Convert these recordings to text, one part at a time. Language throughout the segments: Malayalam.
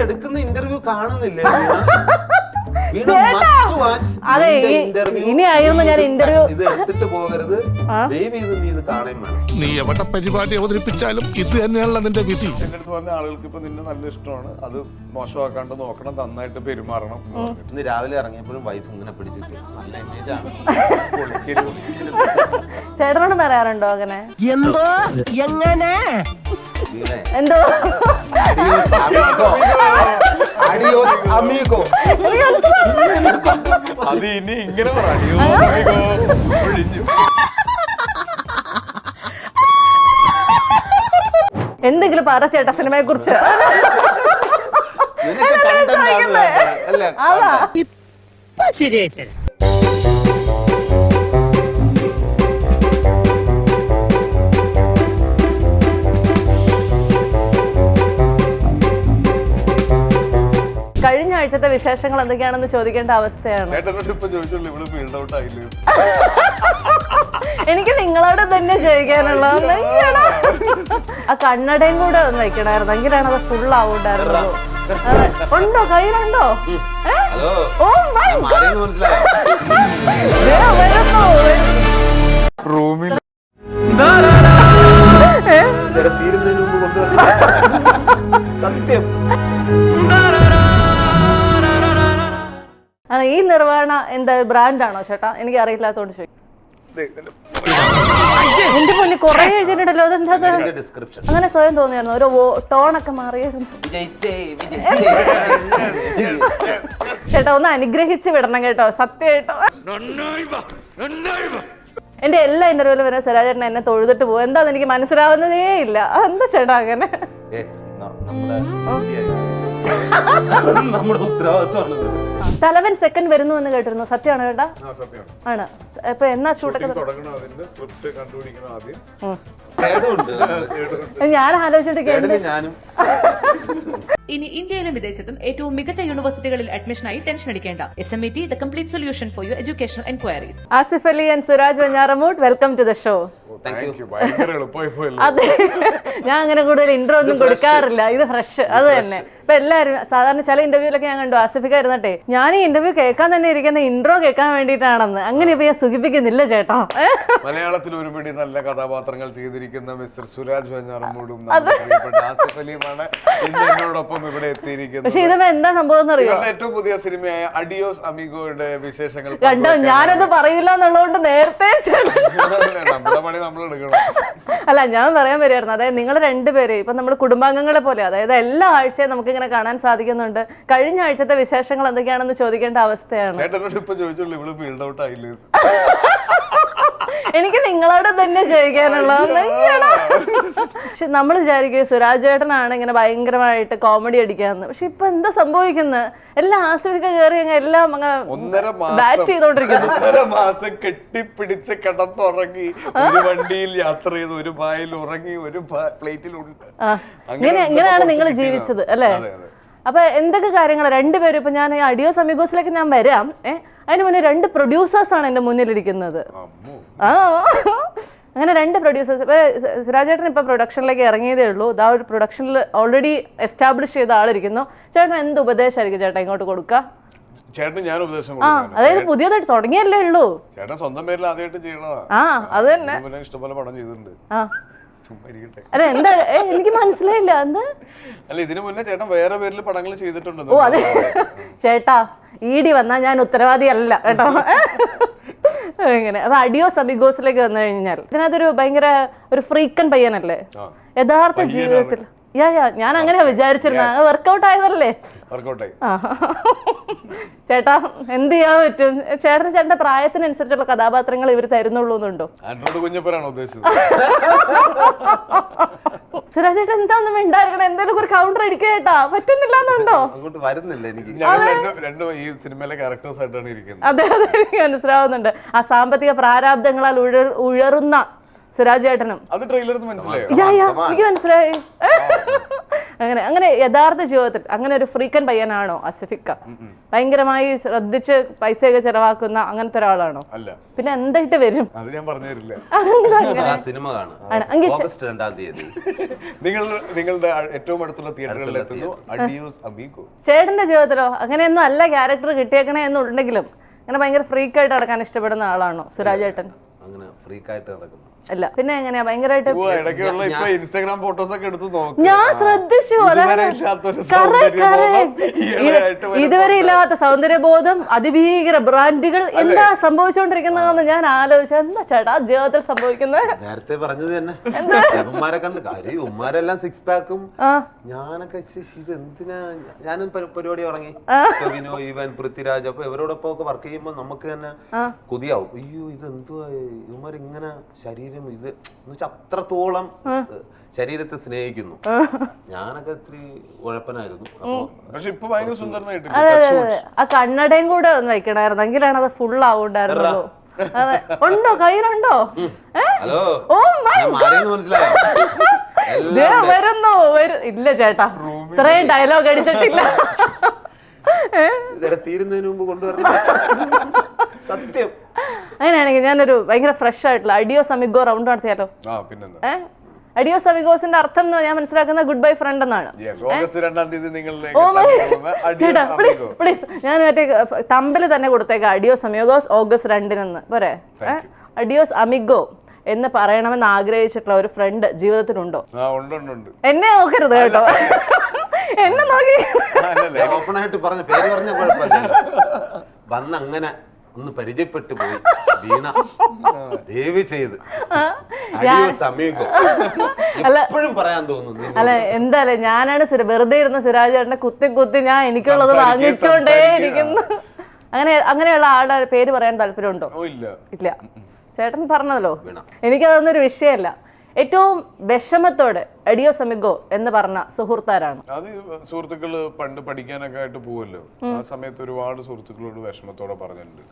എടുക്കുന്ന ഇന്റർവ്യൂ കാണുന്നില്ലേ? അതെ ഇനി ആയിരുന്നു ഞാൻ ഇന്റർവ്യൂ ഇത് എടുത്തിട്ട് പോകരുത്. ദയവ് ചെയ്ത് നീ ഇത് കാണാൻ വേണം. നീ എവിടെ പരിപാടി അവതരിപ്പിച്ചാലും ഇത് തന്നെയാണല്ലോ നിന്റെ വിധി. എന്റെ അടുത്ത് വന്ന ആളുകൾക്ക് ഇപ്പൊ നിന്നെ നല്ല ഇഷ്ടമാണ്, അത് മോശമാക്കാണ്ട് നോക്കണം, നന്നായിട്ട് പെരുമാറണം. ഇന്ന് രാവിലെ ഇറങ്ങിയപ്പോഴും വൈഫ് ഇങ്ങനെ പിടിച്ചിട്ട് നല്ല ഇമേജാണ്. ചേട്ടനോട് പറയാറുണ്ടോ അങ്ങനെ? എന്തോ എങ്ങനെ എന്തോ അത് ഇനി ഇങ്ങനെ എന്തെങ്കിലും പറ ചേട്ടാ സിനിമയെ കുറിച്ച്. ശരിയായിട്ട് കഴിഞ്ഞ ആഴ്ചത്തെ വിശേഷങ്ങൾ എന്തൊക്കെയാണെന്ന് ചോദിക്കേണ്ട അവസ്ഥയാണ്. എനിക്ക് നിങ്ങളോട് തന്നെ ചോദിക്കാനുള്ളത്. ആ കണ്ണടയും കൂടെ ഒന്ന് വെക്കണമായിരുന്നു, എങ്കിലാണ് അത് ഫുൾ ആവൂണ്ടായിരുന്നത്. ഉണ്ടോ കയ്യിലുണ്ടോ? റൂമിൽ സത്യം ഈ നിർവ്വാണ എന്താ ബ്രാൻഡാണോ ചേട്ടാ? എനിക്ക് അറിയില്ലാത്തോണ്ട് ചോദിക്കും. എന്റെ മുന്നിൽ കൊറേ എഴുതിയിട്ടുണ്ടല്ലോ, അതെന്താ അങ്ങനെ സ്വയം തോന്നിയായിരുന്നു? ഒരു ടോണൊക്കെ മാറിയായിരുന്നു. ചേട്ടാ ഒന്ന് അനുഗ്രഹിച്ച് വിടണം കേട്ടോ, സത്യമായിട്ടോ. എന്റെ എല്ലാ ഇന്റർവ്യൂലും വരുന്ന സ്വരാജേട്ടൻ എന്നെ തൊഴുതിട്ട് പോകും. എന്താന്ന് എനിക്ക് മനസ്സിലാവുന്നതേ ഇല്ല. എന്താ ചേട്ടാ അങ്ങനെ? നമ്മുടെ ഉത്തരവാദിത്വമാണ്. തലവൻ സെക്കൻഡ് വരുന്നു എന്ന് കേട്ടിരുന്നു, സത്യമാണോ ചേട്ടാ? ആണ്. അപ്പൊ എന്നാ ഷൂട്ടൊക്കെ ഞാൻ ആലോചിച്ചിട്ട് ഇനി ഇന്ത്യയിലും വിദേശത്തും ഏറ്റവും മികച്ച യൂണിവേഴ്സിറ്റികളിൽ അഡ്മിഷനായി ടെൻഷൻ അടിക്കേണ്ട. SMET, the complete solution for your educational enquiries. Asif Ali and Suraj Venjaramoodu, welcome to the show. അതെ, ഞാൻ അങ്ങനെ കൂടുതൽ ഇൻട്രോ ഒന്നും കൊടുക്കാറില്ല, ഇത് ഫ്രഷ്. അത് തന്നെ. ഇപ്പൊ എല്ലാരും സാധാരണ ചില ഇന്റർവ്യൂലൊക്കെ ഞാൻ കണ്ടു ആസിഫിക്ക ഇരുന്നിട്ടെ ഞാൻ ഈ ഇന്റർവ്യൂ കേൾക്കാൻ തന്നെ ഇരിക്കുന്ന ഇൻട്രോ കേൾക്കാൻ വേണ്ടിയിട്ടാണെന്ന്. അങ്ങനെ ഇപ്പൊ ഞാൻ സുഖിപ്പിക്കുന്നില്ല ചേട്ടാ. മലയാളത്തിൽ ഒരുപടി നല്ല കഥാപാത്രങ്ങൾ ചെയ്തിരിക്കുന്ന മിസ്റ്റർ സുരാജ് വെഞ്ഞാറമൂടും ആസിഫ് അലിയുമാണ് ഇന്ന് എന്നോടൊപ്പം ഇവിടെ എത്തിയിരിക്കുന്നത്. പക്ഷെ ഇത് എന്താ സംഭവം അറിയോ? ഏറ്റവും പുതിയ സിനിമയായ അഡിയോസ് അമിഗോയുടെ വിശേഷങ്ങൾ കണ്ടോ? ഞാനത് പറയില്ല എന്നുള്ളതുകൊണ്ട് നേരത്തെ നമ്മുടെ പണി നമ്മൾ എടുക്കണം. അല്ല, ഞാൻ പറയാൻ വരുമായിരുന്നു, അതായത് നിങ്ങൾ രണ്ടുപേര് ഇപ്പൊ നമ്മുടെ കുടുംബാംഗങ്ങളെ പോലെ, അതായത് എല്ലാ ആഴ്ചയും നമുക്ക് ഇങ്ങനെ കാണാൻ സാധിക്കുന്നുണ്ട്. കഴിഞ്ഞ ആഴ്ചത്തെ വിശേഷങ്ങൾ എന്തൊക്കെയാണെന്ന് ചോദിക്കേണ്ട അവസ്ഥയാണ്. എനിക്ക് നിങ്ങളോട് തന്നെ ചോദിക്കാനുള്ളത്. പക്ഷെ നമ്മൾ വിചാരിക്കും സുരാജ് ചേട്ടനാണ് ഇങ്ങനെ ഭയങ്കരമായിട്ട് കോമഡി അടിക്കാന്ന്. പക്ഷെ ഇപ്പൊ എന്താ സംഭവിക്കുന്നത്? എല്ലാം ആസ്വദിക്ക കയറി എല്ലാം ബാറ്റ് ചെയ്തോണ്ടിരിക്കുന്നു. 1.5 മാസം കെട്ടിപ്പിടിച്ച് കിടന്നുറങ്ങി, ഒരു വണ്ടിയിൽ യാത്ര ചെയ്ത്, ഒരു ബായിൽ ഉറങ്ങി, ഒരു പ്ലേറ്റിലുണ്ട്. ഇങ്ങനെയാണ് നിങ്ങൾ ജീവിച്ചത് അല്ലേ? അപ്പൊ എന്തൊക്കെ കാര്യങ്ങൾ രണ്ടുപേരും ഇപ്പൊ ഞാൻ അഡിയോസ് അമിഗോസിലേക്ക് ഞാൻ വരാം. അതിന് മുന്നേ 2 പ്രൊഡ്യൂസേഴ്സാണ് എന്റെ മുന്നിലിരിക്കുന്നത്. അങ്ങനെ 2 പ്രൊഡ്യൂസേഴ്സ്. ഇപ്പൊ സുരാജേട്ടൻ ഇപ്പൊ പ്രൊഡക്ഷനിലേക്ക് ഇറങ്ങിയതേ ഉള്ളൂ. ഇതാ ഒരു പ്രൊഡക്ഷനിൽ ഓൾറെഡി എസ്റ്റാബ്ലിഷ് ചെയ്ത ആളിരിക്കുന്നു. ചേട്ടൻ എന്ത് ഉപദേശമായിരിക്കും ചേട്ടാ ഇങ്ങോട്ട് കൊടുക്കുക? ചേട്ടൻ ഞാൻ ഉപദേശം അതായത് പുതിയതായിട്ട് തുടങ്ങിയല്ലേ ഉള്ളൂ. ചേട്ടൻ സ്വന്തം പേരിൽ ആദ്യമായിട്ട് ചെയ്യണതാ. അത് തന്നെ. ഇഷ്ടംപോലെ പടം ചെയ്തിട്ടുണ്ട്. അല്ല എന്താ എനിക്ക് മനസ്സിലായില്ല. എന്താ? അല്ല, ഇതിനു മുന്നേ ചേട്ടൻ വേറെ പേരിൽ പടങ്ങൾ ചെയ്തിട്ടുണ്ട്. ഓ അതെ ചേട്ടാ, ED വന്നാ ഞാൻ ഉത്തരവാദിയല്ല കേട്ടോ. ഇങ്ങനെ അപ്പൊ അഡിയോസ് അമിഗോസിലേക്ക് വന്നു കഴിഞ്ഞാൽ ഇതിനകത്തൊരു ഭയങ്കര ഒരു ഫ്രീക്കൻ പയ്യനല്ലേ യഥാർത്ഥ ജീവിതത്തിൽ? ഞാൻ അങ്ങനെയാ വിചാരിച്ചിരുന്നത്. വർക്കൗട്ട് ആയതല്ലേ? ചേട്ടാ എന്ത് ചെയ്യാൻ പറ്റും? ചേട്ടന്റെ പ്രായത്തിനനുസരിച്ചുള്ള കഥാപാത്രങ്ങൾ ഇവർ തരുന്നുള്ളൂ എന്നുണ്ടോ? സുരാജ് ചേട്ടൻ എന്താന്ന് മിണ്ടായിരിക്കണം, എന്തെങ്കിലും ഒരു കൗണ്ടർ അടിക്കുക ചേട്ടാ. പറ്റുന്നില്ല എന്നുണ്ടോ? അതെ അതെ, എനിക്ക് മനസ്സിലാവുന്നുണ്ട്. ആ സാമ്പത്തിക പ്രാരാബ്ദങ്ങളാൽ ഉയർന്ന സുരാജ് ചേട്ടനും. അത് ട്രെയിലറിൽ മനസ്സിലായോ? എനിക്ക് മനസ്സിലായി. അങ്ങനെ യഥാർത്ഥ ജീവിതത്തിൽ അങ്ങനെ ഒരു ഫ്രീക്കൻ പയ്യനാണോ അസിഫിക്ക? ഭയങ്കരമായി ശ്രദ്ധിച്ച് പൈസയൊക്കെ ചെലവാക്കുന്ന അങ്ങനത്തെ ഒരാളാണോ? അല്ല. പിന്നെ എന്തായിട്ട് വരും? അത് ഞാൻ പറഞ്ഞു തരില്ല. സിനിമ കാണും ഓഗസ്റ്റ് 2-ാം തീയതി നിങ്ങളുടെ ഏറ്റവും അടുത്തുള്ള തിയേറ്ററുകളിൽ എത്തുന്നു അഡിയോസ് അമീഗോ. ചേട്ടന്റെ ജീവിതത്തിലോ അങ്ങനെയൊന്നും അല്ല ക്യാരക്ടർ കിട്ടിയേക്കണേ എന്നുണ്ടെങ്കിലും അങ്ങനെ ഭയങ്കര ഫ്രീക്കായിട്ട് നടക്കാൻ ഇഷ്ടപ്പെടുന്ന ആളാണോ സുരാജ് ചേട്ടൻ? അങ്ങനെ ഫ്രീക്കായിട്ട് നടക്കുന്നു അല്ല പിന്നെ എങ്ങനെയാ ഭയങ്കരമായിട്ട് ഇൻസ്റ്റാഗ്രാം ഫോട്ടോസ് ഒക്കെ എടുത്ത് നോക്കും. ഞാൻ ശ്രദ്ധിച്ചു. ഇതുവരെ ഇല്ലാത്ത സൗന്ദര്യബോധം, അതിഭീകര ബ്രാൻഡുകൾ എന്താ സംഭവിച്ചുകൊണ്ടിരിക്കുന്നതെന്ന് ഞാൻ ആലോചിച്ചു. എന്താ ചേട്ടാ ജീവിതത്തിൽ സംഭവിക്കുന്നത്? നേരത്തെ പറഞ്ഞത് തന്നെ ഉമ്മാരെ കണ്ട് കാര്യം ഉമ്മാരെല്ലാം 6 പാക്കും ഞാനൊക്കെ ഇത് എന്തിനാ ഞാനും പരിപാടി ഇറങ്ങി ടൊവിനോ ഈവൻ പൃഥ്വിരാജ് അപ്പൊ ഇവരോടൊപ്പം ഒക്കെ വർക്ക് ചെയ്യുമ്പോ നമുക്ക് തന്നെ കൊതിയാവും. അയ്യോ ഇത് എന്തുവാ ഇവന്മാരിങ്ങനെ ശരീരം ഇത് അത്രത്തോളം ശരീരത്തെ സ്നേഹിക്കുന്നു. ഞാനൊക്കെ ഇത്തിരി ഉഴപ്പനായിരുന്നു. പക്ഷെ ഇപ്പൊ ഭയങ്കര സുന്ദരനായിട്ട് ആ കണ്ണടയും കൂടെ ഒന്ന് വെക്കണായിരുന്നു എങ്കിലാണ് അത് ഫുൾ ആവുണ്ടായിരുന്നല്ലോ. അതെ ഉണ്ടോ കയ്യിലുണ്ടോ? ഹലോ ഓ വരുന്നു ഇല്ല ചേട്ടാ ഇത്രയും ഡയലോഗ് അടിച്ചിട്ടില്ല. തീരുന്നതിന് മുമ്പ് കൊണ്ടുവരണം സത്യം. അങ്ങനെയാണെങ്കിൽ ഞാനൊരു ഭയങ്കര ഫ്രഷ് ആയിട്ടുള്ള അഡിയോസ് അമിഗോ റൗണ്ട് നടത്തിയാലോ? അഡിയോസ് അമിഗോസിന്റെ അർത്ഥം ഞാൻ മനസ്സിലാക്കുന്ന ഗുഡ് ബൈ ഫ്രണ്ട് എന്നാണ്. പ്ലീസ് ഞാൻ മറ്റേ തമ്പിൽ തന്നെ കൊടുത്തേക്കാം അഡിയോസ് അമിഗോസ് ഓഗസ്റ്റ് 2 പോരെ? അഡിയോസ് അമിഗോ എന്ന് പറയണമെന്ന് ആഗ്രഹിച്ചിട്ടുള്ള ഒരു ഫ്രണ്ട് ജീവിതത്തിലുണ്ടോ? എന്നെ നോക്കരുത് കേട്ടോ, എന്നെ നോക്കി ഓപ്പൺ ആയിട്ട് പറഞ്ഞ പേര് പറഞ്ഞ കുഴപ്പമില്ല. വന്ന് അങ്ങനെ ഒന്ന് പരിചയപ്പെട്ടു പോയി വീണ ദേവി ചെയ്ത് എപ്പോഴും പറയാൻ തോന്നുന്നു. അല്ല എന്തായാലും ഞാനാണ് വെറുതെ ഇരുന്ന സുരാജ് ചേട്ടനെ കുത്തി ഞാൻ എനിക്കുള്ളത് വാങ്ങിച്ചോണ്ടേ ഇരിക്കുന്നു. അങ്ങനെയുള്ള ആളുടെ പേര് പറയാൻ താല്പര്യമുണ്ടോ? ഇല്ല. ചേട്ടൻ പറഞ്ഞല്ലോ എനിക്കതൊന്നൊരു വിഷയമല്ല. ഏറ്റവും വിഷമത്തോടെ അഡിയോസ് അമിഗോ എന്ന് പറഞ്ഞ സുഹൃത്താരാണ്? അത് സുഹൃത്തുക്കള് പണ്ട് പഠിക്കാനൊക്കെ ആയിട്ട് പോവല്ലോ, ആ സമയത്ത് ഒരുപാട് സുഹൃത്തുക്കളോട് വിഷമത്തോടെ പറഞ്ഞിട്ടുണ്ട്.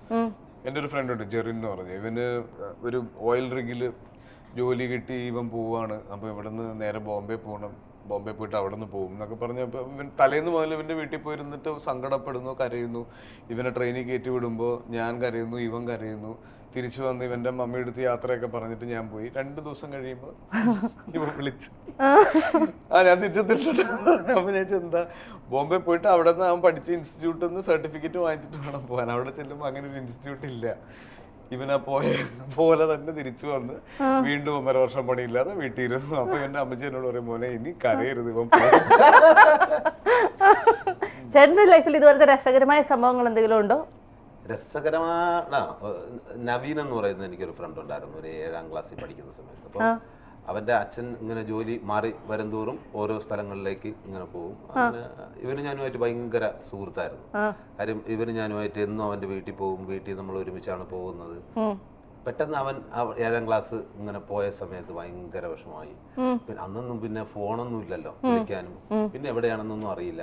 എൻ്റെ ഒരു ഫ്രണ്ട് ഉണ്ട് ജെറിൻ എന്ന് പറഞ്ഞു. ഇവന് ഒരു ഓയിൽ റിഗില് ജോലി കിട്ടി, ഇവൻ പോവാണ്. അപ്പൊ ഇവിടുന്ന് നേരെ ബോംബെ പോകണം, ബോംബെ പോയിട്ട് അവിടെ നിന്ന് പോകും എന്നൊക്കെ പറഞ്ഞപ്പോൾ ഇവൻ തലേന്ന് മുതൽ ഇവന്റെ വീട്ടിൽ പോയിരുന്നിട്ട് സങ്കടപ്പെടുന്നു, കരയുന്നു. ഇവനെ ട്രെയിനിൽ കയറ്റി വിടുമ്പോൾ ഞാൻ കരയുന്നു, ഇവൻ കരയുന്നു. തിരിച്ചു വന്ന് ഇവന്റെ മമ്മി എടുത്ത് യാത്രയൊക്കെ പറഞ്ഞിട്ട് ഞാൻ പോയി. 2 ദിവസം കഴിയുമ്പോ ഇവ വിളിച്ചു, ഞാൻ തിരിച്ചെത്തിട്ടുണ്ട്. അപ്പൊ ഞാൻ എന്താ ബോംബെ പോയിട്ട് അവിടെ നിന്ന് അവൻ പഠിച്ച ഇൻസ്റ്റിറ്റ്യൂട്ടിൽ നിന്ന് സർട്ടിഫിക്കറ്റ് വാങ്ങിച്ചിട്ട് വേണം പോകാൻ. അവിടെ ചെല്ലുമ്പോൾ അങ്ങനെ ഒരു ഇൻസ്റ്റിറ്റ്യൂട്ട് ഇല്ല. ഇവനാ പോലെ തന്നെ തിരിച്ചു വന്ന് വീണ്ടും 1.5 വർഷം പണിയില്ലാതെ വീട്ടിൽ ഇരുന്നു. അപ്പൊ എന്റെ അമ്മച്ചി എന്നോട് പറയും, മോനെ ഇനി കരയരുത് ഇവൻ. ചേട്ടന്റെ ലൈഫിൽ ഇതുപോലത്തെ രസകരമായ സംഭവങ്ങൾ എന്തെങ്കിലും ഉണ്ടോ? രസകരമാണ്. നവീൻ എന്ന് പറയുന്ന എനിക്കൊരു ഫ്രണ്ട് ഉണ്ടായിരുന്നു, ഒരു 7ാം ക്ലാസ്സിൽ പഠിക്കുന്ന സമയത്ത്. അപ്പോൾ അവന്റെ അച്ഛൻ ഇങ്ങനെ ജോലി മാറി വരുംതോറും ഓരോ സ്ഥലങ്ങളിലേക്ക് ഇങ്ങനെ പോകും. അങ്ങനെ ഇവന് ഞാനുമായിട്ട് ഭയങ്കര സുഹൃത്തായിരുന്നു. കാര്യം ഇവന് ഞാനുമായിട്ട് എന്നും അവന്റെ വീട്ടിൽ പോകും, വീട്ടിൽ നമ്മൾ ഒരുമിച്ചാണ് പോകുന്നത്. പെട്ടെന്ന് അവൻ 7ാം ക്ലാസ് ഇങ്ങനെ പോയ സമയത്ത് ഭയങ്കര വിഷമമായി. പിന്നെ അന്നൊന്നും പിന്നെ ഫോണൊന്നും ഇല്ലല്ലോ വിളിക്കാനും, പിന്നെ എവിടെയാണെന്നൊന്നും അറിയില്ല.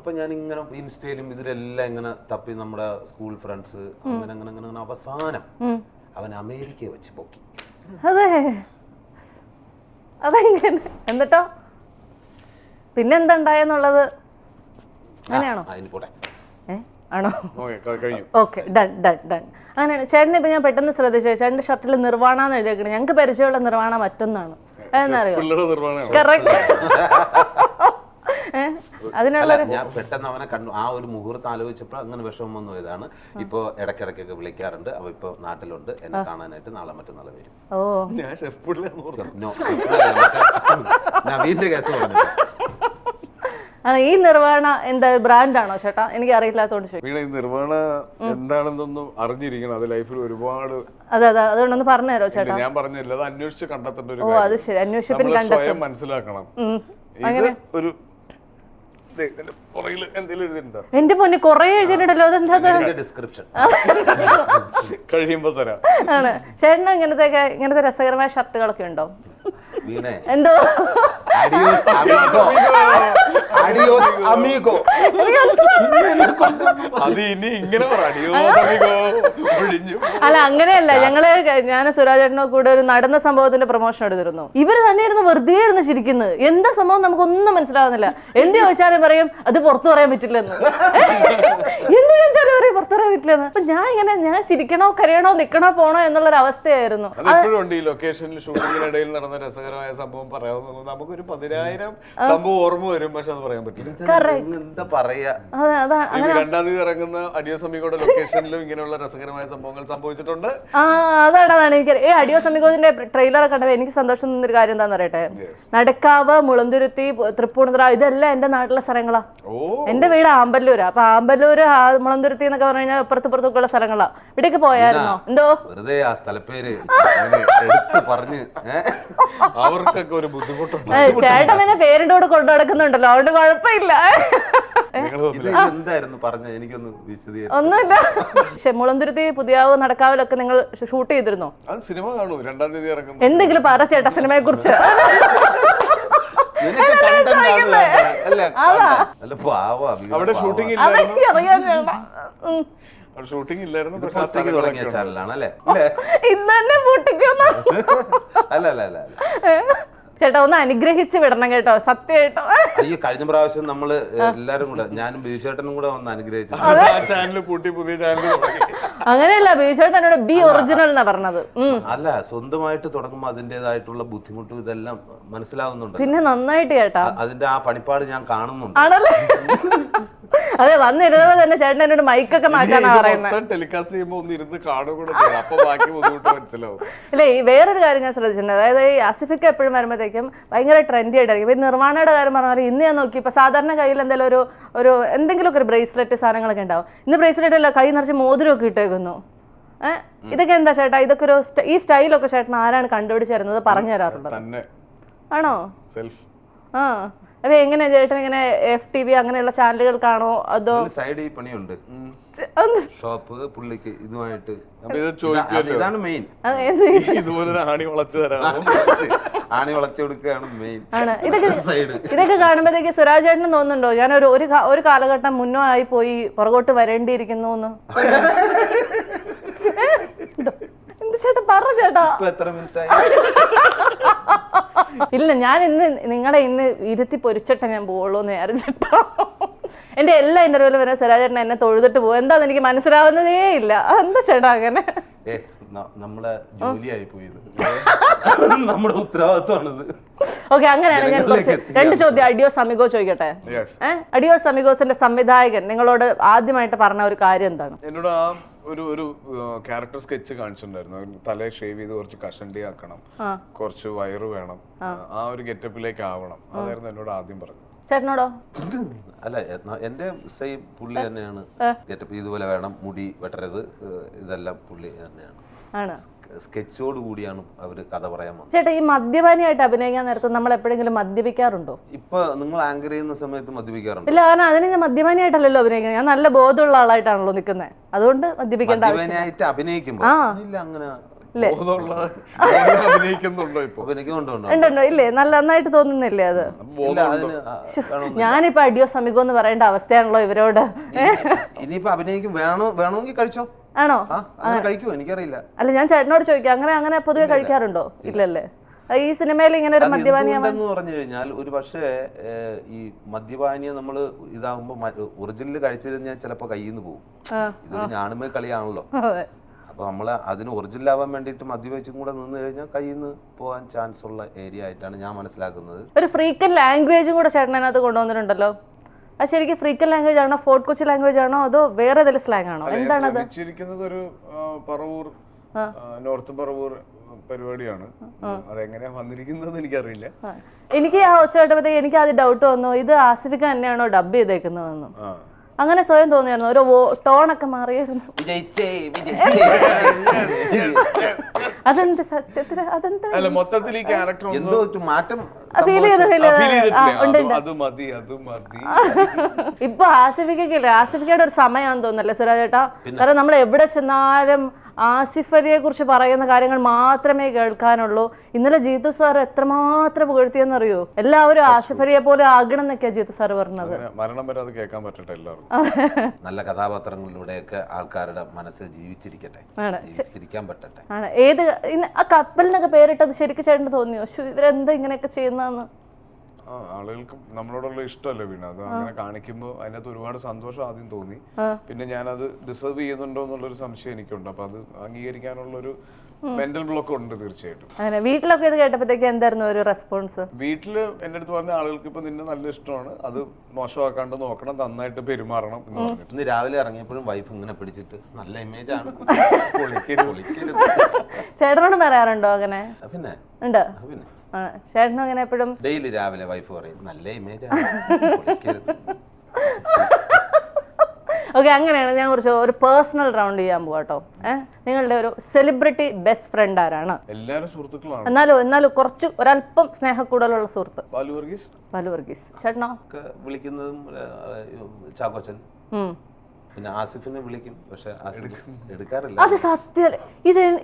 അപ്പൊ ഞാൻ ഇങ്ങനെ ഇൻസ്റ്റയിലും ഇതിലെല്ലാം ഇങ്ങനെ തപ്പി നമ്മുടെ സ്കൂൾ ഫ്രണ്ട്സ് അങ്ങനെ അവസാനം അവൻ അമേരിക്കയെ വെച്ച് പൊക്കി. അതെ അതെങ്ങനെ? എന്നിട്ടോ പിന്നെന്താ ഉണ്ടായെന്നുള്ളത് അങ്ങനെയാണോ? ആണോ? Okay done done done. അങ്ങനെയാണ് ചേട്ടനെ. ഇപ്പൊ ഞാൻ പെട്ടെന്ന് ശ്രദ്ധിച്ചു, ചേട്ടന്റെ ഷർട്ടിൽ നിർവാണ എന്ന് എഴുതിയേക്കണേ. ഞങ്ങൾക്ക് പരിചയമുള്ള നിർവാണ മറ്റൊന്നാണ്. അതെന്നറിയോ? കറക്റ്റ്. ഞാൻ പെട്ടെന്ന് അവനെ കണ്ടു, ആ ഒരു മുഹൂർത്തം ആലോചിച്ചപ്പോൾ അങ്ങനെ വിഷമം വന്നു പോയതാണ്. ഇപ്പൊ ഇടയ്ക്കിടയ്ക്കൊക്കെ വിളിക്കാറുണ്ട്. അവ ഇപ്പൊ നാട്ടിലുണ്ട്, എന്നെ കാണാനായിട്ട് നാളെ മറ്റന്നാൾ വരും. നവീന്റെ കേസ് പറഞ്ഞു. ഈ നിർവാണ എന്താ ബ്രാൻഡാണോ ചേട്ടാ? എനിക്ക് അറിയില്ലാത്തോണ്ട് നിർവാണ എന്താണെന്നൊന്നും അറിഞ്ഞിരിക്കണം. അത് ലൈഫിൽ ഒരുപാട്. അതെ അതുകൊണ്ടൊന്ന് പറഞ്ഞു തരോ ചേട്ടാ? ഞാൻ പറഞ്ഞില്ല, അത് അന്വേഷിച്ച് കണ്ടെത്തേണ്ട ഒരു. ഓ അത് ശരി, അന്വേഷിപ്പിൽ സ്വയം മനസ്സിലാക്കണം. ഒരു എന്റെ പൊന്നെ കൊറേ എഴുതിയിട്ടുണ്ടല്ലോ. കഴിയുമ്പോ തരാം. ആണ് ചേട്ടന് ഇങ്ങനത്തെ രസകരമായ ഷർട്ടുകളൊക്കെ ഉണ്ടോ? എന്തോ അത് ഇനി ഇങ്ങനെ പറ, അഡിയോസ് അമിഗോ. ഒഴിഞ്ഞു അല്ല അങ്ങനെയല്ല, ഞാൻ സുരാജേട്ടനോ കൂടെ ഒരു നടന്ന സംഭവത്തിന്റെ പ്രൊമോഷൻ എടുത്തിരുന്നു. ഇവര് തന്നെ ഇരുന്ന് വെറുതെ ഇരുന്ന് ചിരിക്കുന്നത്. എന്താ സംഭവം നമുക്കൊന്നും മനസ്സിലാവുന്നില്ല. എന്ത് ചോദിച്ചാലും പറയും അത് പുറത്തു പറയാൻ പറ്റില്ലെന്ന്. എന്ത് ചോദിച്ചാലും പറയും പുറത്തു പറയാൻ പറ്റില്ലെന്ന്. അപ്പൊ ഞാൻ ചിരിക്കണോ കരയണോ നിക്കണോ പോണോ എന്നുള്ളൊരു അവസ്ഥയായിരുന്നു. അതെപ്പോഴും ഉണ്ട്. ഈ ലൊക്കേഷനിൽ ഷൂട്ടിങ്ങിനിടയിൽ നടന്ന രസകരമായ സംഭവം പറയാവുന്ന നമുക്കൊരു 10,000 സംഭവം ഓർമ്മ വരും, പക്ഷെ അത് പറയാൻ പറ്റില്ല. എന്താ പറയാ, ഈ 2-ാം തീയതി ഇറങ്ങുന്ന അഡിയോസ് അമിഗോയുടെ ലൊക്കേഷനിലും ഇങ്ങനെയുള്ള രസകരമായ സംഭവങ്ങൾ സംഭവിച്ചിട്ടുണ്ട്. അതാണ് എനിക്ക് അഡിയോസ് അമിഗോസിന്റെ ട്രെയിലർ കണ്ടപ്പോൾ എനിക്ക് സന്തോഷം തോന്നുന്നൊരു കാര്യം എന്താന്ന് പറയട്ടെ. നടക്കാവ്, മുളന്തുരുത്തി, തൃപ്പൂണിത്തുറ ഇതെല്ലാം എന്റെ നാട്ടിലെ സ്ഥലങ്ങളാ. എന്റെ വീട് ആമ്പല്ലൂരാ. അപ്പൊ ആമ്പല്ലൂര്, മുളന്തുരുത്തി എന്നൊക്കെ പറഞ്ഞു കഴിഞ്ഞാൽ ഇപ്പുറത്തുള്ള സ്ഥലങ്ങളാ. ഇവിടേക്ക് പോയായിരുന്നോ? എന്തോ വെറുതെ ആ സ്ഥലപ്പേര് എടുത്ത് പറഞ്ഞ് അവർക്കൊക്കെ ഒരു ബുദ്ധിമുട്ടുണ്ട്. ചേട്ടൻ പിന്നെ പേരിന്റെ കൂടെ കൊണ്ടു നടക്കുന്നുണ്ടല്ലോ, അതുകൊണ്ട് കുഴപ്പമില്ല. എന്തായിരുന്നു പറഞ്ഞ, എനിക്കൊന്ന് വിശദീകരിച്ചു. ഒന്നുമില്ല. പക്ഷെ മുളന്തുരുത്തി, പുതിയാവ്, നടക്കാവിലൊക്കെ നിങ്ങൾ ഷൂട്ട് ചെയ്തിരുന്നോ? അത് സിനിമ കാണൂ, 2-ാം തീയതി ഇറങ്ങും. എന്തെങ്കിലും പറ ചേട്ടാ സിനിമയെ കുറിച്ച്. അവിടെ ഷൂട്ടിംഗ് അതൊക്കെ അറിയാൻ ചേട്ടാ. ഷൂട്ടിംഗ് ഇല്ലായിരുന്നു, തുടങ്ങിയ ചാനലാണ് അല്ലേ? ഇന്ന് തന്നെ പൊട്ടിക്കുന്നു. അല്ല ചേട്ടാ ഒന്ന് അനുഗ്രഹിച്ച് വിടണം കേട്ടോ, സത്യമായിട്ടോ. അയ്യോ, കഴിഞ്ഞ പ്രാവശ്യം നമ്മള് എല്ലാരും കൂടെ, ഞാനും ബിജുചേട്ടനും കൂടെ ഒന്ന് അനുഗ്രഹിച്ചു. ചാനൽ പൂട്ടി പുതിയ ചാനൽ തുടങ്ങി. അങ്ങനെയല്ല, ബിജുചേട്ടൻ എന്നോട് ബി ഒറിജിനൽ എന്നാ പറഞ്ഞത്. അല്ല, സ്വന്തമായിട്ട് തുടങ്ങുമ്പോ അതിന്റേതായിട്ടുള്ള ബുദ്ധിമുട്ടും ഇതെല്ലാം മനസ്സിലാവുന്നുണ്ട്. പിന്നെ നന്നായിട്ട് ചേട്ടാ അതിന്റെ ആ പണിപ്പാട് ഞാൻ കാണുന്നുണ്ട്. ആണല്ലേ? അതെ, വന്നിരുന്നത് തന്നെ ചേട്ടൻ എന്നോട് മൈക്കൊക്കെ മാറ്റാനാ പറയുന്നത്. ടെലികാസ്റ്റ് ചെയ്യുമ്പോ ഒന്ന് ഇരുന്ന് കാണുക കൂടെ ചെയ്യും, അപ്പൊ ബാക്കി ബുദ്ധിമുട്ട് മനസ്സിലാവും. ഇല്ലേ, വേറൊരു കാര്യം ഞാൻ ശ്രദ്ധിച്ചിട്ടുണ്ട്. അതായത് ഈ ആസിഫിക്ക് എപ്പോഴും വരുമ്പോഴത്തേക്കും ഭയങ്കര ട്രെൻഡി ആയിട്ടായിരിക്കും. ഇപ്പൊ നിർമ്മാണയുടെ കാര്യം പറഞ്ഞാൽ ഇന്ന് ഞാൻ നോക്കി, ഇപ്പൊ സാധാരണ കയ്യിൽ എന്തെങ്കിലും ഒരു എന്തെങ്കിലുമൊക്കെ ഒരു ബ്രേസ്ലെറ്റ് സാധനങ്ങളൊക്കെ ഉണ്ടാവും. ഇന്ന് ബ്രേസ്ലെറ്റ് അല്ല, കൈ നിറച്ച് മോതിരമൊക്കെ ഇട്ടേക്കുന്നു. ഇതൊക്കെ എന്താ ചേട്ടാ? ഇതൊക്കെ ഈ സ്റ്റൈലൊക്കെ ചേട്ടൻ ആരാണ് കണ്ടുപിടിച്ച് തരുന്നത്? പറഞ്ഞു തരാറുണ്ട് ആണോ? ആ, അതെ. എങ്ങനെ ചേട്ടൻ ഇങ്ങനെ FTV അങ്ങനെയുള്ള ചാനലുകൾ കാണോ അതോ സൈഡ് പണിയുണ്ട്? ഷോപ്പ് പുള്ളിക്ക് ഇതുമായിട്ട് ഇതാണ് മെയിൻ. ഇതുപോലെ ആണി വളച്ചു തരാം, ആണി വളച്ചു കൊടുക്കുകയാണ് മെയിൻ. ഇതൊക്കെ കാണുമ്പോഴത്തേക്ക് സുരാജ് ചേട്ടന് തോന്നുന്നുണ്ടോ ഞാൻ ഒരു കാലഘട്ടം മുന്നോ ആയി പോയി പുറകോട്ട് വരേണ്ടിയിരിക്കുന്നു എന്ന്? എന്ത് ചേട്ടാ പറ ചേട്ടാ. എത്ര മിനിറ്റായി? ഇല്ല, ഞാൻ നിങ്ങളെ ഇന്ന് ഇരുത്തി പൊരിച്ചിട്ടേ ഞാൻ പോവുള്ളൂ എന്ന് വിചാരിച്ചിട്ടോ. എന്റെ എല്ലാ ഇന്റർവ്യൂലും വരെ സുരാജേട്ടൻ എന്നെ തൊഴുതിട്ട് പോകും. എന്താന്ന് എനിക്ക് മനസ്സിലാവുന്നതേ ഇല്ല. എന്താ ചേട്ടാ അങ്ങനെ? നമ്മളെ ജോലിയായി പോയത്, നമ്മുടെ ഉത്തരവാദിത്വമാണിത്. ഓക്കെ, അങ്ങനെയാണ് ഞാൻ 2 ചോദ്യം അഡിയോസ് അമിഗോ ചോദിക്കട്ടെ. അഡിയോസ് അമിഗോസിന്റെ സംവിധായകൻ നിങ്ങളോട് ആദ്യമായിട്ട് പറഞ്ഞ ഒരു കാര്യം എന്താണ്? എന്നോട് ഒരു ക്യാരക്ടർ സ്കെച്ച് കാണിച്ചിട്ടുണ്ടായിരുന്നു. തല ഷേവ് ചെയ്ത് കുറച്ച് കഷണ്ടി ആക്കണം, കുറച്ച് വയറ് വേണം, ആ ഒരു ഗെറ്റപ്പിലേക്ക് ആവണം. അതായിരുന്നു എന്നോട് ആദ്യം പറഞ്ഞത്. ചേട്ടനോടോ? അല്ല, എന്റെ സെയിം പുള്ളി തന്നെയാണ്. ഗെറ്റപ്പ് ഇതുപോലെ വേണം, മുടി വെട്ടരുത്, ഇതെല്ലാം പുള്ളി തന്നെയാണ്. സ്കെച്ചോട് കൂടിയാണ് അവര് കഥ പറയാൻ വന്നത്. ചേട്ടാ, ഈ മദ്യപാനിയായിട്ട് അഭിനയിക്കാൻ നേരത്തെ നമ്മൾ എപ്പോഴെങ്കിലും മദ്യപിക്കാറുണ്ടോ? ഇപ്പൊ നിങ്ങൾ ആങ്കർ ചെയ്യുന്ന സമയത്ത് മദ്യപിക്കാറുണ്ട്? ഇല്ല, കാരണം അതിന് ഞാൻ മദ്യപാനിയായിട്ടല്ലല്ലോ അഭിനയിക്കുന്നത്. ഞാൻ നല്ല ബോധമുള്ള ആളായിട്ടാണല്ലോ നിൽക്കുന്നത്. അതുകൊണ്ട് മദ്യപിക്കേണ്ട മദ്യപാനിയായിട്ട് അഭിനയിക്കുമ്പോ ഇല്ല, അങ്ങനെ ഉണ്ടോ? ഇല്ലേ, നന്നായിട്ട് തോന്നുന്നില്ലേ അത്? ഞാനിപ്പോ അഡിയോസ് അമിഗോ എന്ന് പറയേണ്ട അവസ്ഥയാണല്ലോ ഇവരോട്. ഇനിയിപ്പോ അഭിനയിക്കും വേണമെങ്കിൽ കഴിച്ചോ. ആണോ? കഴിക്കുമോ എനിക്കറിയില്ല. അല്ല, ഞാൻ ചേട്ടനോട് ചോദിക്കാം, അങ്ങനെ പൊതുവെ കഴിക്കാറുണ്ടോ? ഇല്ലല്ലേ. ഈ സിനിമയിൽ ഇങ്ങനെ ഒരു മദ്യപാനിയെന്ന് പറഞ്ഞു കഴിഞ്ഞാൽ ഒരു പക്ഷേ ഈ മദ്യപാനിയെ നമ്മള് ഇതാകുമ്പോ ഒറിജിനൽ കഴിച്ചിരുന്നാൽ ചിലപ്പോ കയ്യിൽ നിന്ന് പോകും. ഇതൊരു ഞാനുമേ കളിയാണല്ലോ. അപ്പൊ നമ്മള് അതിന് ഒറിജിനൽ ആവാൻ വേണ്ടിയിട്ട് മദ്യപിച്ചും കൂടെ നിന്ന് കഴിഞ്ഞാൽ കയ്യിൽ നിന്ന് പോകാൻ ചാൻസ് ഉള്ള ഏരിയ ആയിട്ടാണ് ഞാൻ മനസ്സിലാക്കുന്നത്. ഒരു ഫ്രീക്കൻ ലാംഗ്വേജും കൂടെ ചേട്ടൻ അതിനകത്ത് കൊണ്ടുവന്നിട്ടുണ്ടല്ലോ. അത് ശരിക്കും ഫ്രീക്കൻ ലാംഗ്വേജ് ആണോ, ഫോർട്ട് കൊച്ചി ലാംഗ്വേജ് ആണോ, അതോ വേറെ ഏതെങ്കിലും സ്ലാങ് ആണോ? എന്താണത്? ഒരു പറവൂർ, നോർത്ത് പറവൂർ പരിപാടിയാണ്. അതെങ്ങനെയാ വന്നിരിക്കുന്നത് എനിക്കറിയില്ല. എനിക്ക് ആ ഒച്ച കേട്ടപ്പോഴത്തേക്ക് എനിക്ക് ആദ്യം ഡൗട്ട് വന്നു, ഇത് ആസിഫിക്ക തന്നെയാണോ ഡബ് ചെയ്തേക്കുന്നതെന്നും. അങ്ങനെ സ്വയം തോന്നിയായിരുന്നു. ഒരു ടോണൊക്കെ മാറിയായിരുന്നു. അതെന്ത് സത്യത്തിൽ അതെന്താ മൊത്തത്തിൽ ഈ ക്യാരക്ടർ ഇപ്പൊ ആസിഫിക്കല്ലേ, ആസിഫിക്കയുടെ ഒരു സമയമാണെന്ന് തോന്നുന്നല്ലേ സുരാജേട്ടാ? കാരണം നമ്മൾ എവിടെ ചെന്നാലും ആസിഫ് അലിയെ കുറിച്ച് പറയുന്ന കാര്യങ്ങൾ മാത്രമേ കേൾക്കാനുള്ളൂ. ഇന്നലെ ജീതു സാർ എത്രമാത്രം പുകഴ്ത്തിയെന്നറിയോ? എല്ലാവരും ആസിഫ് അലിയെ പോലെ ആകണം എന്നൊക്കെയാ ജീതു സാർ പറഞ്ഞത്. മരണം വരെ അത് കേൾക്കാൻ പറ്റട്ടെ എല്ലാവർക്കും. നല്ല കഥാപാത്രങ്ങളിലൂടെയൊക്കെ ആൾക്കാരുടെ മനസ്സിൽ ജീവിച്ചിരിക്കട്ടെ, ജീവിച്ചിരിക്കാൻ പറ്റട്ടെ. ആണ് ഏത് ആ കപ്പലിനൊക്കെ പേരിട്ടത് ശരിക്കും ചേട്ടന് തോന്നിയോ ഇവരെന്താ ഇങ്ങനെയൊക്കെ ചെയ്യുന്നതെന്ന്? ആളുകൾക്ക് നമ്മളോടുള്ള ഇഷ്ടമല്ലേ വീണ, അത് അങ്ങനെ കാണിക്കുമ്പോൾ അതിനകത്ത് ഒരുപാട് സന്തോഷം ആദ്യം തോന്നി. പിന്നെ ഞാനത് ഡിസേർവ് ചെയ്യുന്നുണ്ടോ എന്നുള്ളൊരു സംശയം എനിക്കുണ്ട്. അപ്പൊ അത് അംഗീകരിക്കാനുള്ളൊരു മെന്റൽ ബ്ലോക്ക് ഉണ്ട് തീർച്ചയായിട്ടും. അങ്ങനെ വീട്ടിലൊക്കെ ഇത് കേട്ടപ്പോഴത്തേക്ക് എന്തായിരുന്നു ഒരു റെസ്പോൺസ്? വീട്ടില് എന്റെ അടുത്ത് പറഞ്ഞ ആളുകൾക്ക് ഇപ്പൊ നിന്നെ നല്ല ഇഷ്ടമാണ്, അത് മോശമാക്കാണ്ട് നോക്കണം, നന്നായിട്ട് പെരുമാറണം എന്ന് പറഞ്ഞിട്ട്. ഇന്ന് രാവിലെ ഇറങ്ങിയപ്പോഴും വൈഫ് ഇങ്ങനെ പിടിച്ചിട്ട് നല്ല ഇമേജ് ആണ് ചേട്ടനോട് പറയാറുണ്ടോ അങ്ങനെ? പിന്നെ ഉണ്ട്. പിന്നെ ചേട്ടനും അങ്ങനെ എപ്പോഴും ഡെയിലി രാവിലെ വൈഫ് പറയും നല്ല ഇമേജ് ഓക്കെ. അങ്ങനെയാണ് ഞാൻ കുറച്ച് ഒരു പേഴ്സണൽ റൗണ്ട് ചെയ്യാൻ പോവാട്ടോ. നിങ്ങളുടെ ഒരു സെലിബ്രിറ്റി ബെസ്റ്റ് ഫ്രണ്ട് ആരാണ്? എല്ലാവരും സുഹൃത്തുക്കളാണ്. എന്നാലും കുറച്ച് ഒരല്പം സ്നേഹക്കൂടുതലുള്ള സുഹൃത്ത്? ബാലു വർഗീസ്. ബാലു വർഗീസ്. ചേട്ടനോ? വിളിക്കുന്നതും ചാക്കോച്ചൻ. പിന്നെ ആസിഫിനെ വിളിക്കും, പക്ഷെ ആസിഫ് എടുക്കാറില്ല. അത് സത്യം.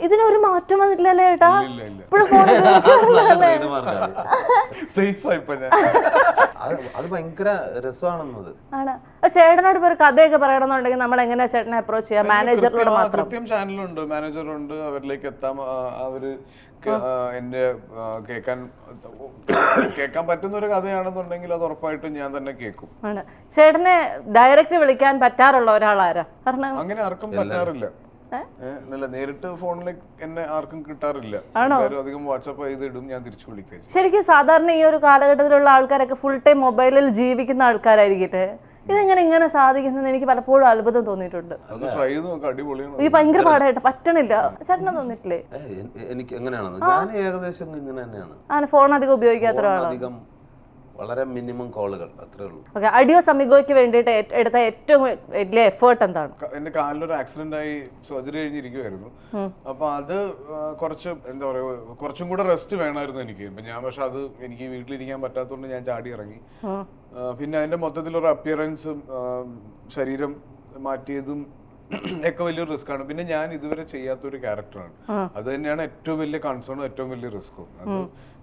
ഇതിനൊരു മാറ്റം വന്നിട്ടില്ലല്ലേ ചേട്ടാ? അത് ഭയങ്കര രസമാണെന്നത് ആണ്. ചേട്ടനോട് ഇപ്പൊ ഒരു കഥയൊക്കെ പറയണമെന്നുണ്ടെങ്കിൽ നമ്മൾ എങ്ങനെയാ ചേട്ടനെ അപ്രോച്ച് ചെയ്യാം? മാനേജറിനോട് മാത്രം? കൃത്യം ചാനലുണ്ട്, മാനേജറുണ്ട്, അവരിലേക്ക് എത്താം. അവര് എന്റെ കേൾക്കാൻ പറ്റുന്ന ഒരു കഥയാണെന്നുണ്ടെങ്കിൽ അത് ഉറപ്പായിട്ടും ഞാൻ തന്നെ കേൾക്കും. ചേട്ടനെ ഡയറക്റ്റ് വിളിക്കാൻ പറ്റാറുള്ള ഒരാളാരാ? അങ്ങനെ ആർക്കും പറ്റാറില്ല. നേരിട്ട് ഫോണിലേക്ക് എന്നെ ആർക്കും കിട്ടാറില്ല. അധികം വാട്സാപ്പ് ചെയ്തിടും, ഞാൻ തിരിച്ചു വിളിക്കാം. ശരിക്കും സാധാരണ ഈ ഒരു കാലഘട്ടത്തിലുള്ള ആൾക്കാരൊക്കെ ഫുൾ ടൈം മൊബൈലിൽ ജീവിക്കുന്ന ആൾക്കാരായിരിക്കട്ടെ. ഇതെങ്ങനെ ഇങ്ങനെ സാധിക്കുന്നത് എനിക്ക് പലപ്പോഴും അത്ഭുതം തോന്നിയിട്ടുണ്ട്. ഈ ഭയങ്കര പാടായിട്ട് പറ്റണില്ല. ചേട്ടനെ തോന്നിട്ടില്ലേ? എനിക്ക് എങ്ങനെയാണെന്ന് ഞാൻ ഏകദേശം ഇങ്ങനെ തന്നെയാണ്. ഫോൺ അധികം ഉപയോഗിക്കാത്ത ഒരാളാണ്. വളരെ മിനിമം കോളുകൾ, അത്രേ ഉള്ളൂ. ഓക്കെ. അഡിയോസ് അമിഗോയ്ക്ക് വേണ്ടിയിട്ട് എടുത്ത ഏറ്റവും വലിയ എഫേർട്ട് എന്താണ്? എന്റെ കാലിലൊരു ആക്സിഡന്റ് ആയി സർജറി കഴിഞ്ഞിരിക്കുവായിരുന്നു. അപ്പൊ അത് കുറച്ച് എന്താ പറയുക, കുറച്ചും കൂടെ റെസ്റ്റ് വേണമായിരുന്നു എനിക്ക്. ഞാൻ പക്ഷെ അത് എനിക്ക് വീട്ടിലിരിക്കാൻ പറ്റാത്തതുകൊണ്ട് ഞാൻ ചാടി ഇറങ്ങി. പിന്നെ അതിന്റെ മൊത്തത്തിലൊരു അപ്പിയറൻസും ശരീരം മാറ്റിയതും ഒക്കെ വലിയൊരു റിസ്ക് ആണ്. പിന്നെ ഞാൻ ഇതുവരെ ചെയ്യാത്തൊരു ക്യാരക്ടറാണ്. അത് തന്നെയാണ് ഏറ്റവും വലിയ കൺസേണും ഏറ്റവും വലിയ റിസ്ക്കും. അത്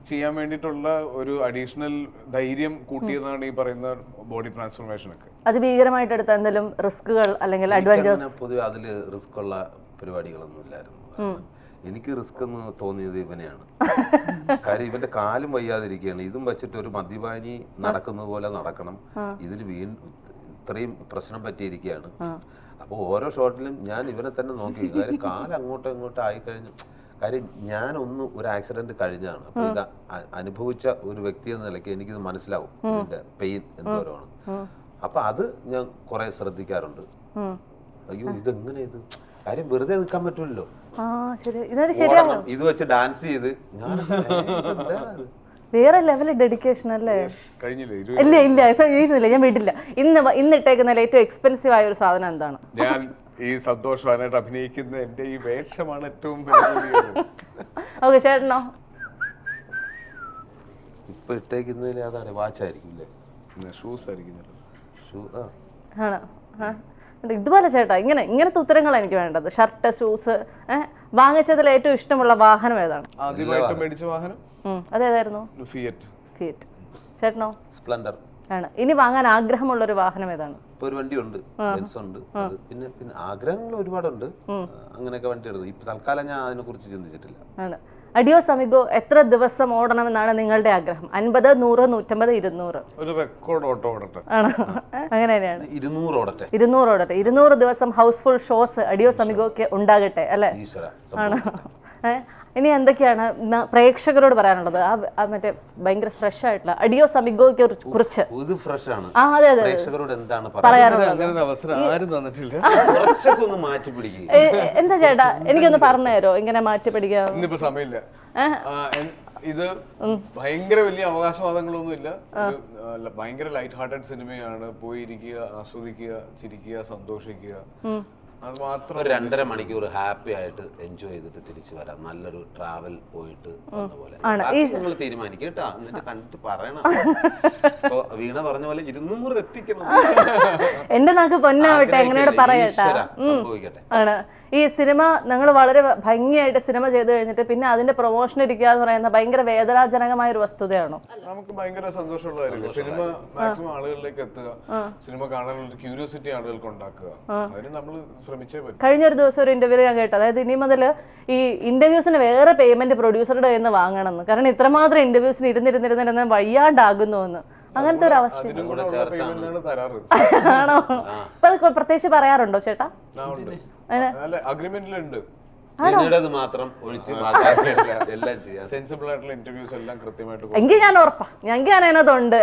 ചെയ്യാൻ വേണ്ടിയിട്ടുള്ള ഒരു അഡീഷണൽ ധൈര്യം കൂട്ടിയതാണ് ഈ പറയുന്ന ബോഡി ട്രാൻസ്ഫോർമേഷൻ ഒക്കെ. അത് ഭീകരമായിട്ട് എടുത്ത എന്തെങ്കിലും റിസ്കുകൾ അല്ലെങ്കിൽ അഡ്വഞ്ചേഴ്സ്? പൊതുവെ അതിൽ റിസ്ക് ഉള്ള പരിപാടികളൊന്നും ഇല്ലായിരുന്നു. എനിക്ക് റിസ്ക് എന്ന് തോന്നിയത് ഇവനെയാണ്. കാര്യം ഇവന്റെ കാലും വയ്യാതിരിക്കുകയാണ്. ഇതും വെച്ചിട്ട് ഒരു മദ്യപാനി നടക്കുന്നത് പോലെ നടക്കണം. ഇതിന് ഇത്രയും പ്രശ്നം പറ്റിയിരിക്കുകയാണ്. അപ്പോൾ ഓരോ ഷോട്ടിലും ഞാൻ ഇവനെ തന്നെ നോക്കി. കാര്യം കാലം അങ്ങോട്ടും ഇങ്ങോട്ടും ആയിക്കഴിഞ്ഞു. കാര്യം ഞാനൊന്ന് ഒരു ആക്സിഡന്റ് കഴിഞ്ഞാണ്. അപ്പൊ ഇത് അനുഭവിച്ച ഒരു വ്യക്തി എന്ന നിലയ്ക്ക് എനിക്കിത് മനസ്സിലാവും ഇതിന്റെ പെയിൻ എന്തോരമാണ്. അപ്പൊ അത് ഞാൻ കുറെ ശ്രദ്ധിക്കാറുണ്ട്. അയ്യോ ഇതെങ്ങനെ ഇത് കാര്യം വെറുതെ നിൽക്കാൻ പറ്റൂല്ലോ. ഇത് വെച്ച് ഡാൻസ് ചെയ്ത് ഞാൻ വേറെ ലെവൽ ഡെഡിക്കേഷൻ അല്ലേ? ഇല്ല ഇല്ല ഞാൻ വീട്ടില്ല. ഇന്ന് ഇട്ടേക്കുന്ന ഏറ്റവും എക്സ്പെൻസീവ് ആയ ഒരു സാധനം എന്താണ്? ഞാൻ ഈ സന്തോഷവാനായിട്ട് അഭിനയിക്കുന്ന എന്റെ ഈ വേഷമാണ് ഏറ്റവും ഓക്കെ. ചേട്ടനോ? ഇപ്പൊ ഇട്ടേക്കുന്നതിൽ അതാണ് വാച്ചായിരിക്കും, ഷൂസ് ആയിരിക്കും. ആണോ? ഇതുപോലെ ചേട്ടാ ഇങ്ങനത്തെ ഉത്തരങ്ങളാണ് എനിക്ക് വേണ്ടത്. Shirt, shoes. വാങ്ങിച്ചതിൽ ഏറ്റവും ഇഷ്ടമുള്ള വാഹനം ഏതാണ്? ആദ്യമായിട്ട് മേടിച്ച വാഹനം അതേതായിരുന്നു? ഫിയറ്റ്. ചേട്ടനോ? സ്പ്ലെൻഡർ ആണ്. ഇനി വാങ്ങാൻ ആഗ്രഹമുള്ള ഒരു വാഹനം ഏതാണ്? ഇപ്പൊ ഒരു വണ്ടിയുണ്ട്, ബെൻസ് ഉണ്ട്. പിന്നെ ആഗ്രഹങ്ങൾ ഒരുപാടുണ്ട്. അങ്ങനെയൊക്കെ വണ്ടി എടുത്തു. ഇപ്പൊ തൽക്കാലം ഞാൻ അതിനെ കുറിച്ച് ചിന്തിച്ചിട്ടില്ല. ആണ്. അഡിയോസ് അമിഗോ എത്ര ദിവസം ഓടണമെന്നാണ് നിങ്ങളുടെ ആഗ്രഹം? 50, 100, 150, 200? ഒരു റെക്കോർഡ് ഓട്ടോ ഓടട്ടെ. ആണോ? അങ്ങനെ തന്നെയാണ്. 200 ഓടട്ടെ. 200 ദിവസം ഹൗസ്ഫുൾ ഷോസ് അഡിയോസ് അമിഗോക്ക് ഉണ്ടാകട്ടെ അല്ലേ? ആണോ? ഇനി എന്തൊക്കെയാണ് പ്രേക്ഷകരോട് പറയാനുള്ളത്? മറ്റേ ഭയങ്കര ഫ്രഷ് ആയിട്ടുള്ള അഡിയോസ് അമിഗോയ്ക്ക് കുറിച്ച് എന്താ ചേട്ടാ എനിക്കൊന്ന് പറഞ്ഞു തരോ? ഇങ്ങനെ മാറ്റി പിടിക്കാം. ഇന്നിപ്പോ സമയമില്ല. ഇത് ഭയങ്കര വലിയ അവകാശവാദങ്ങളൊന്നുമില്ല. ഭയങ്കര ലൈറ്റ് ഹാർട്ടഡ് സിനിമയാണ്. പോയിരിക്കുക, ആസ്വദിക്കുക, ചിരിക്കുക, സന്തോഷിക്കുക. അത് മാത്രം 2.5 മണിക്കൂർ ഹാപ്പി ആയിട്ട് എൻജോയ് ചെയ്തിട്ട് തിരിച്ചു വരാം. നല്ലൊരു ട്രാവൽ പോയിട്ട് വന്ന പോലെ നിങ്ങൾ തീരുമാനിക്കും കേട്ടോ. എന്നിട്ട് കണ്ടിട്ട് പറയണം. ഇപ്പൊ വീണ പറഞ്ഞ പോലെ 200 എത്തിക്കണം. എന്റെ നാക്ക് പൊന്നാവട്ടെ. എങ്ങനെയോട് പറയട്ടെ. സംഭവിക്കട്ടെ. ഈ സിനിമ നിങ്ങൾ വളരെ ഭംഗിയായിട്ട് സിനിമ ചെയ്തു കഴിഞ്ഞിട്ട് പിന്നെ അതിന്റെ പ്രൊമോഷൻ ഇരിക്കുക എന്ന് പറയുന്ന ഭയങ്കര വേദനാജനകമായ ഒരു വസ്തുതയാണോ? നമുക്ക് ഭയങ്കര സന്തോഷമുള്ള കാര്യമില്ല. സിനിമ മാക്സിമം ആളുകളിലേക്ക് എത്തുക, സിനിമ കാണാനുള്ള ക്യൂരിയോസിറ്റി ആളുകൾക്ക് ഉണ്ടാക്കുക, അതിന് നമ്മൾ ശ്രമിച്ചേ പറ്റും. കഴിഞ്ഞൊരു ദിവസം ഒരു ഇന്റർവ്യൂ ഞാൻ കേട്ടു, അതായത് ഇനി മുതൽ ഈ ഇന്റർവ്യൂസിന് വേറെ പേയ്മെന്റ് പ്രൊഡ്യൂസറുടെ കയ്യിൽ നിന്ന് വാങ്ങണമെന്ന്. കാരണം ഇത്രമാത്രം ഇന്റർവ്യൂസിന് ഇരുന്നിരുന്നിരുന്നിരുന്ന് വയ്യാണ്ടാകുന്നു എന്ന്. അങ്ങനത്തെ ഒരു അവസ്ഥ ആണോ? അപ്പൊ അത് പ്രത്യേകിച്ച് പറയാറുണ്ടോ ചേട്ടാ? അഗ്രിമെന്റിലുണ്ട്. മാത്രം ഒഴിച്ച് എല്ലാം ചെയ്യാം. സെൻസിബിൾ ആയിട്ടുള്ള ഇന്റർവ്യൂസ് എല്ലാം കൃത്യമായിട്ട്. എങ്കിൽ ഞാൻ ഉറപ്പാ, ഞാൻ അതിനകത്തുണ്ട്,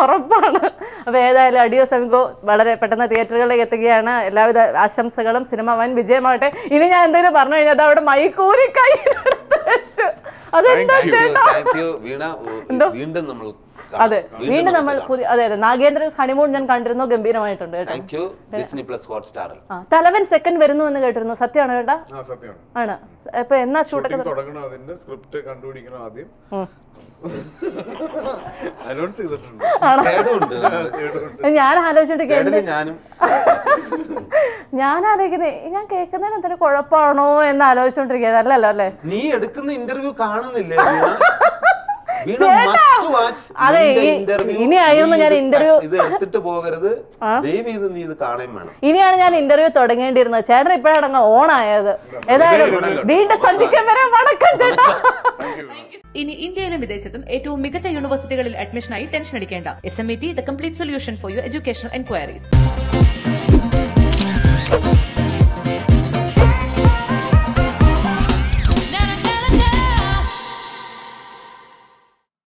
ഉറപ്പാണ്. അപ്പൊ ഏതായാലും അഡിയോസ് അമിഗോ വളരെ പെട്ടെന്ന് തിയേറ്ററുകളിലേക്ക് എത്തുകയാണ്. എല്ലാവിധ ആശംസകളും. സിനിമ വൻ വിജയമാവട്ടെ. ഇനി ഞാൻ എന്തെങ്കിലും പറഞ്ഞു കഴിഞ്ഞാൽ അവിടെ മൈക്കൂരി കൈ അതെന്താ ചേട്ടാ? വീണ്ടും നമ്മൾ അതെ, വീണ്ടും നമ്മൾ പുതിയ അതെ നാഗേന്ദ്രൻ ഹണിമൂൺ ഞാൻ കണ്ടിരുന്നു, ഗംഭീരമായിട്ടുണ്ട് കേട്ടോ. തലവൻ സെക്കൻഡ് വരുന്നു എന്ന് കേട്ടിരുന്നു, സത്യമാണോ ചേട്ടാ? ആണ്. ഇപ്പൊ എന്നാ ഷൂട്ടൊക്കെ തുടങ്ങണം? അതിന്റെ സ്ക്രിപ്റ്റ് കണ്ടുപിടിക്കണം ആദ്യം. അനൗൺസ് ചെയ്തിട്ടുണ്ട്. ഞാൻ ആലോചിച്ചിട്ട് ഞാൻ ആലോചിക്കുന്നേ, ഞാൻ കേൾക്കുന്നതിന് എന്തെങ്കിലും കുഴപ്പമാണോ എന്ന് ആലോചിച്ചോണ്ടിരിക്കുന്നത്. അല്ലല്ലോ അല്ലേ? നീ എടുക്കുന്ന ഇന്റർവ്യൂ കാണുന്നില്ലേ? അതെ, ഇനിയായിരുന്നു ഞാൻ ഇന്റർവ്യൂ ഇത് എടുത്തിട്ട് പോകരുത്, ദയവ് ഇത് നീ ഇത് കാണാൻ വേണം. ഇനിയാണ് ഞാൻ ഇന്റർവ്യൂ തുടങ്ങേണ്ടിയിരുന്നത്. ചേട്ടൻ ഇപ്പോഴാണ് ഓൺ ആയത്. ഏതായാലും വീണ്ടും സന്ധിക്കാൻ വരെ വണക്കം ചേട്ടാ. ഇനി ഇന്ത്യയിലും വിദേശത്തും ഏറ്റവും മികച്ച യൂണിവേഴ്സിറ്റികളിൽ അഡ്മിഷനായി ടെൻഷൻ അടിക്കേണ്ട. SMET, the complete solution for your educational enquiries.